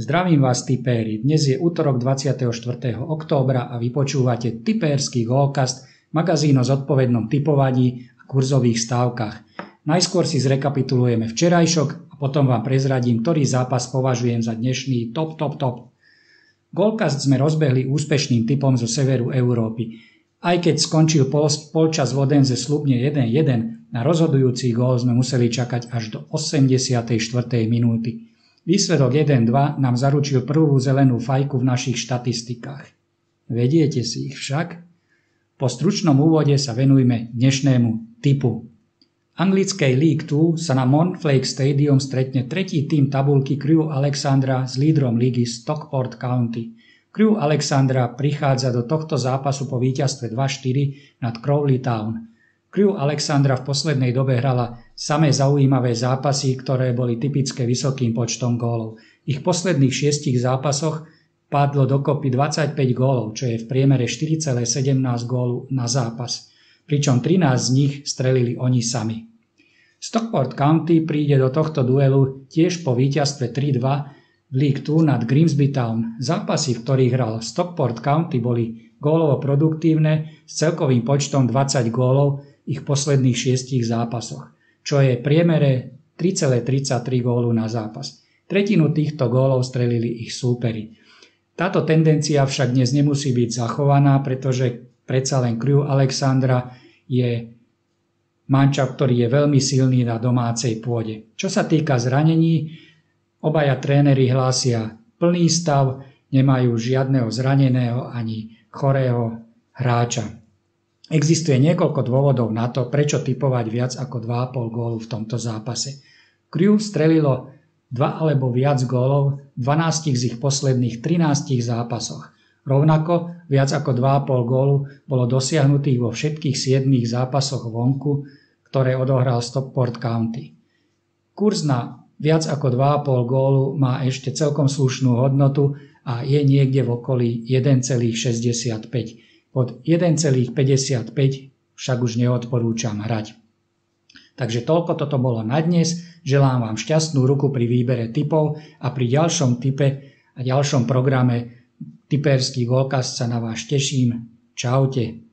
Zdravím vás tipéri, dnes je útorok 24. októbra a vy počúvate tipérsky Goalcast, magazín o zodpovednom tipovaní a kurzových stávkach. Najskôr si zrekapitulujeme včerajšok a potom vám prezradím, ktorý zápas považujem za dnešný top. Goalcast sme rozbehli úspešným tipom zo severu Európy. Aj keď skončil polčas v Odense slubne 1-1, na rozhodujúci gól sme museli čakať až do 84. minúty. Výsledok 1-2 nám zaručil prvú zelenú fajku v našich štatistikách. Vediete si ich však? Po stručnom úvode sa venujme dnešnému tipu. Anglickej League 2 sa na Monflake Stadium stretne tretí tím tabuľky Crewe Alexandra s lídrom ligy Stockport County. Crewe Alexandra prichádza do tohto zápasu po víťazstve 2-4 nad Crawley Town. Crewe Alexandra v poslednej dobe hrala samé zaujímavé zápasy, ktoré boli typické vysokým počtom gólov. Ich posledných 6 zápasoch padlo dokopy 25 gólov, čo je v priemere 4,17 gólu na zápas, pričom 13 z nich strelili oni sami. Stockport County príde do tohto duelu tiež po víťazstve 3-2 v League 2 nad Grimsby Town. Zápasy, v ktorých hral Stockport County, boli gólovo produktívne s celkovým počtom 20 gólov ich posledných 6 zápasoch, čo je v priemere 3,33 gólu na zápas. Tretinu týchto gólov strelili ich súperi. Táto tendencia však dnes nemusí byť zachovaná, pretože predsa len Crewe Alexandra je mančaft, ktorý je veľmi silný na domácej pôde. Čo sa týka zranení, obaja tréneri hlásia plný stav, nemajú žiadneho zraneného ani chorého hráča. Existuje niekoľko dôvodov na to, prečo tipovať viac ako 2,5 gólu v tomto zápase. Crewe strelilo 2 alebo viac gólov v 12 z ich posledných 13 zápasoch. Rovnako viac ako 2,5 gólu bolo dosiahnutých vo všetkých 7 zápasoch vonku, ktoré odohral Stockport County. Kurz na viac ako 2,5 gólu má ešte celkom slušnú hodnotu a je niekde v okolí 1,65. Pod 1,55 však už neodporúčam hrať. Takže toľko toto bolo na dnes. Želám vám šťastnú ruku pri výbere tipov a pri ďalšom tipe a ďalšom programe Tipérsky Goalcast sa na vás teším. Čaute.